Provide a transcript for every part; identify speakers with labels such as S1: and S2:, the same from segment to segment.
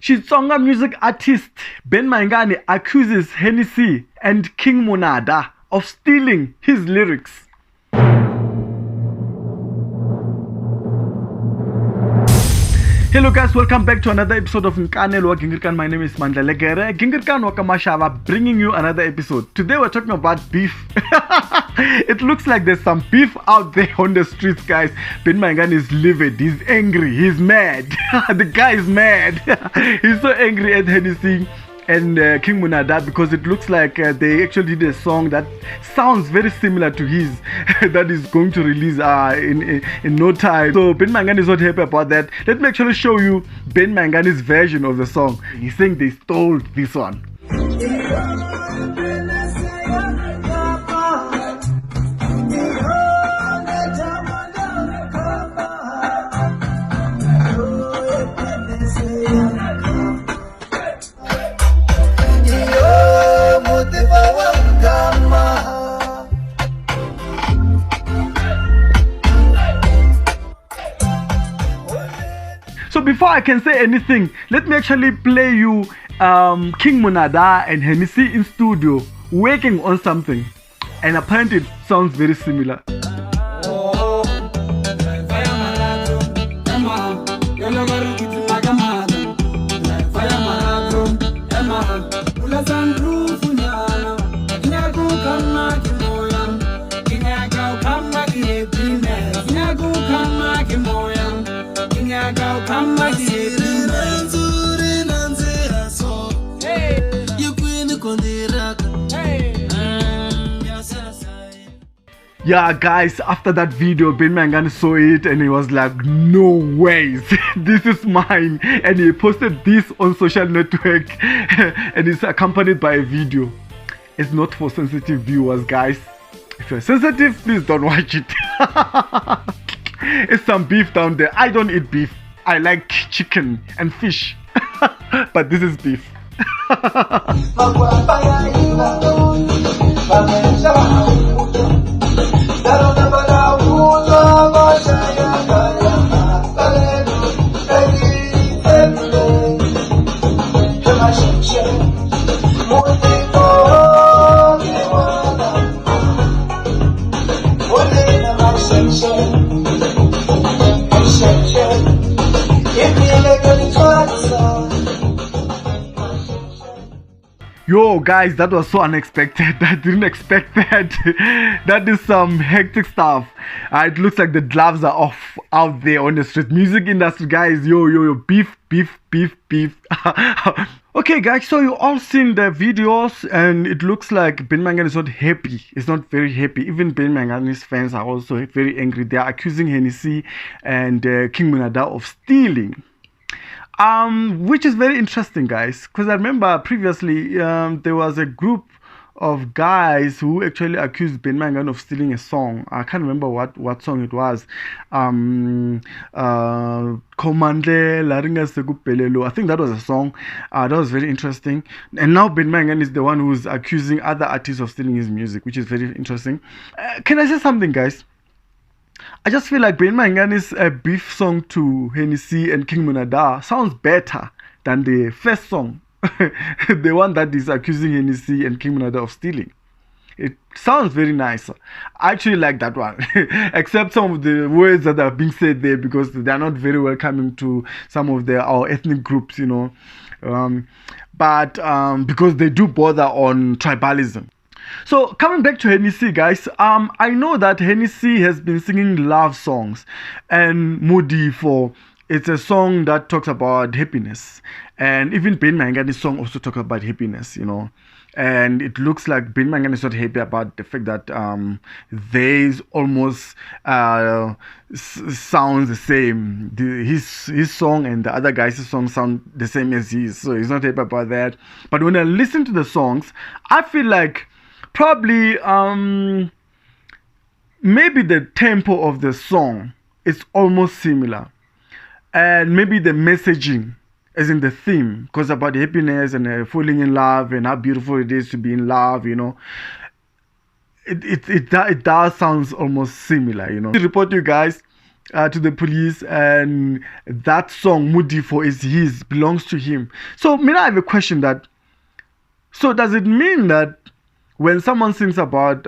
S1: Xitsonga music artist Ben Mayengani accuses Henny C and King Monada of stealing his lyrics. Hello guys, welcome back to another episode of Nkanelo Gingirikani. My name is Mandlalegere. Gingirikani Wakamashava bringing you another episode. Today we're talking about beef. It looks like there's some beef out there on the streets, guys. Ben Mayengani is livid, he's angry, he's mad. The guy is mad. He's so angry at Henny C and King Monada because it looks like they actually did a song that sounds very similar to his that is going to release in no time. So Ben Mayengani is not happy about that. Let me actually show you Ben Mayengani's version of the song. He's saying they stole this one. So before I can say anything, let me actually play you King Monada and Henny C in studio working on something, and apparently it sounds very similar. Yeah guys, after that video Ben Mayengani saw it and he was like, no ways, this is mine, and he posted this on social network and it's accompanied by a video. It's not for sensitive viewers, guys. If you're sensitive, please don't watch it. It's some beef down there. I don't eat beef. I like chicken and fish. But this is beef. Yo guys, that was so unexpected. I didn't expect that. That is some hectic stuff. It looks like the gloves are off out there on the street. Music industry, guys. Yo, beef. Okay guys, so you all seen the videos and it looks like Ben Mayengani is not happy. It's not very happy. Even Ben Mayengani's fans are also very angry. They are accusing Henny C and King Monada of stealing. Which is very interesting, guys, because I remember previously there was a group of guys who actually accused Ben Mayengani of stealing a song. I can't remember what song it was. Komandle Laringa Segupelelo. I think that was a song. That was very interesting. And now Ben Mayengani is the one who's accusing other artists of stealing his music, which is very interesting. Can I say something, guys? I just feel like Ben Mayengani's beef song to Henny C and King Monada sounds better than the first song, the one that is accusing Henny C and King Monada of stealing. It sounds very nice. I actually like that one, except some of the words that are being said there because they are not very welcoming to some of our ethnic groups, you know. But because they do bother on tribalism. So coming back to Henny C, guys, I know that Henny C has been singing love songs, and Modhefo, it's a song that talks about happiness, and even Ben Mayengani's song also talks about happiness, you know. And it looks like Ben Mayengani is not happy about the fact that theirs almost sounds the same. His song and the other guy's song sound the same as his, so he's not happy about that. But when I listen to the songs, I feel like probably maybe the tempo of the song is almost similar, and maybe the messaging, as in the theme, because about happiness and falling in love and how beautiful it is to be in love, you know. It does sounds almost similar, you know. To report you guys, to the police, and that song Modhefo is his, belongs to him. So Mina, I have a question that, so does it mean that when someone sings about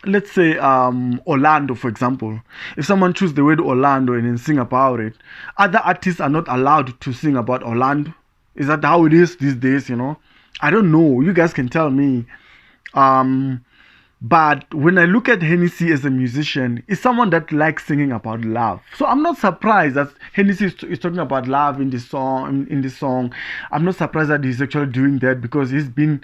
S1: let's say Orlando, for example, if someone chooses the word Orlando and then sing about it, other artists are not allowed to sing about Orlando? Is that how it is these days? I don't know, you guys can tell me. But when I look at Henny C as a musician, he's someone that likes singing about love. So I'm not surprised that Henny C is talking about love in this song. I'm not surprised that he's actually doing that, because he's been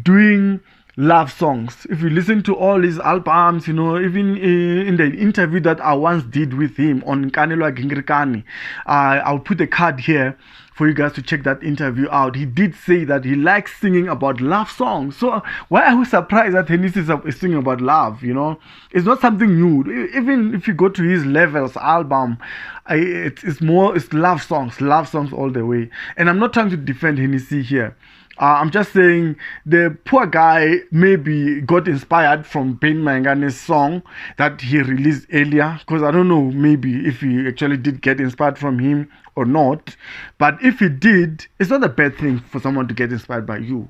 S1: doing love songs. If you listen to all his albums, even in the interview that I once did with him on Nkanelo Gingirikani, I'll put a card here for you guys to check that interview out. He did say that he likes singing about love songs. So why are we surprised that Henny C is singing about love? It's not something new. Even if you go to his Levels album, it's love songs all the way. And I'm not trying to defend Henny C here. I'm just saying the poor guy maybe got inspired from Mayenggani's song that he released earlier, because I don't know maybe if he actually did get inspired from him or not. But if he did, it's not a bad thing for someone to get inspired by you,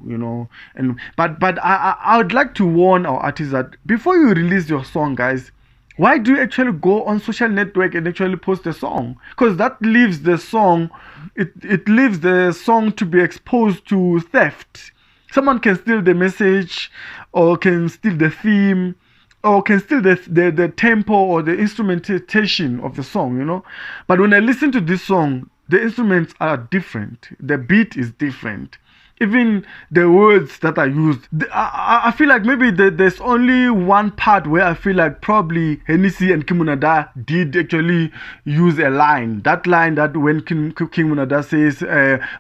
S1: And but I would like to warn our artists that before you release your song, guys, why do you actually go on social network and actually post the song? Because that leaves the song, it leaves the song to be exposed to theft. Someone can steal the message, or can steal the theme, or can steal the tempo or the instrumentation of the song, But when I listen to this song, the instruments are different. The beat is different. Even the words that are used, I feel like maybe there's only one part where I feel like probably Henny C and King Monada did actually use a line. That line that when King Monada says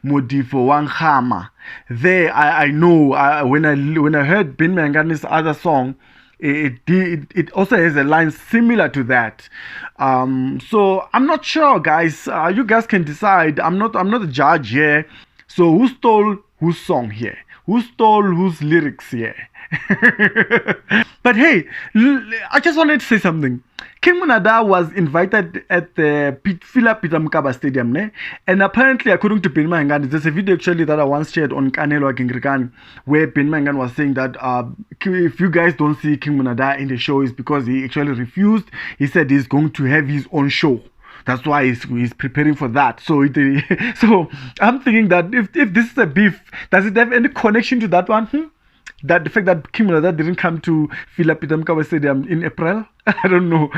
S1: Modhefo Wanghama, there I know when I heard Mayenggani's other song, it also has a line similar to that. So I'm not sure, guys. You guys can decide. I'm not a judge here. So who stole whose song here? Who stole whose lyrics here? But hey, I just wanted to say something. King Monada was invited at the Peter Mokaba Stadium, and apparently, according to Mayengani, there's a video actually that I once shared on Nkanelo Gingirikani, where Mayengani was saying that if you guys don't see King Monada in the show, it's because he actually refused. He said he's going to have his own show. That's why he's preparing for that. So so I'm thinking that if this is a beef, does it have any connection to that one? That the fact that King Monada didn't come to Peter Mokaba Stadium in April? I don't know.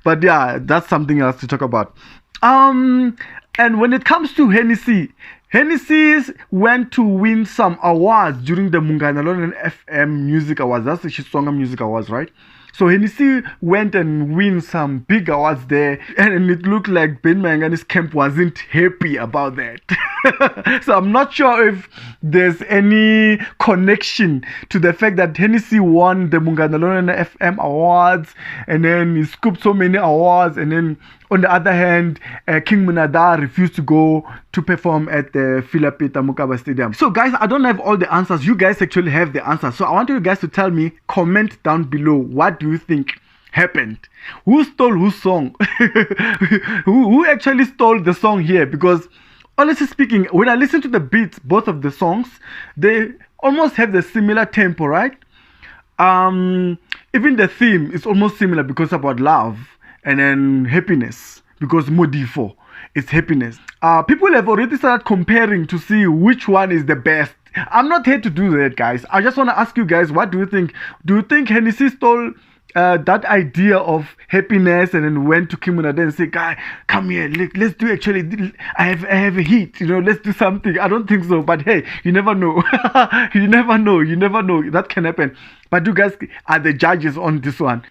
S1: But yeah, that's something else to talk about. And when it comes to Henny C went to win some awards during the Nkanelo FM Music Awards. That's the Shisonga Music Awards, right? So Henny C went and win some big awards there, and it looked like Mayengani's camp wasn't happy about that. So I'm not sure if there's any connection to the fact that Henny C won the Nkanelo FM Awards, and then he scooped so many awards, and then on the other hand, King Monada refused to go to perform at the Peter Mokaba Stadium. So guys, I don't have all the answers. You guys actually have the answers. So I want you guys to tell me, comment down below, what do you think happened? Who stole whose song? who actually stole the song here? Because honestly speaking, when I listen to the beats, both of the songs, they almost have the similar tempo, right? Even the theme is almost similar because about love. And then happiness, because Modhefo is happiness. People have already started comparing to see which one is the best. I'm not here to do that, guys. I just want to ask you guys, what do you think? Do you think Henny C stole that idea of happiness and then went to King Monada and said, "Guy, come here, let's do actually, I have a hit, let's do something"? I don't think so, but hey, you never know. you never know, that can happen. But you guys are the judges on this one.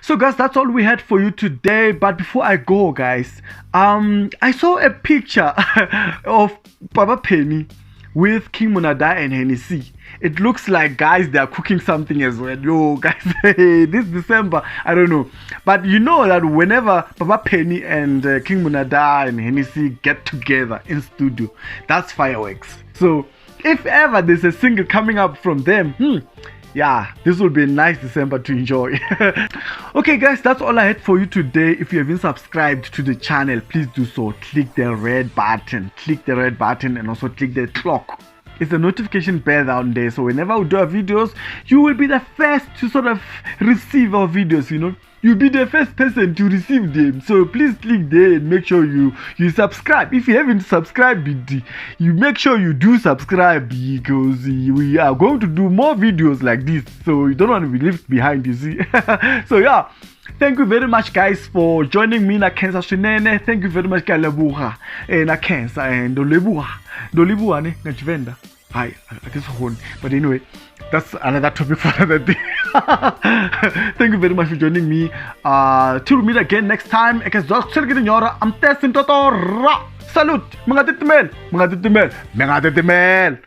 S1: So guys, that's all we had for you today. But before I go, guys, I saw a picture of Papa Penny with King Monada and Henny C. It looks like, guys, they are cooking something as well. Yo, guys, this December, I don't know. But you know that whenever Papa Penny and King Monada and Henny C get together in studio, that's fireworks. So if ever there's a single coming up from them, yeah, this will be a nice December to enjoy. Okay guys, that's all I had for you today. If you haven't subscribed to the channel, please do so. Click the red button, and also click the clock. It's a notification bell down there, so whenever we do our videos, you will be the first to sort of receive our videos, you know. You'll be the first person to receive them. So please click there and make sure you subscribe. If you haven't subscribed, you make sure you do subscribe, because we are going to do more videos like this. So you don't want to be left behind, you see. So yeah. Thank you very much guys for joining me na Cancer Swinene. Thank you very much ka Lebuha na Cancer and Dolibuha ne ngachivenda. Hi, I guess but anyway, that's another topic for another day. Thank you very much for joining me. Till we meet again next time. I'm testing Toto. Salute, mga titimel.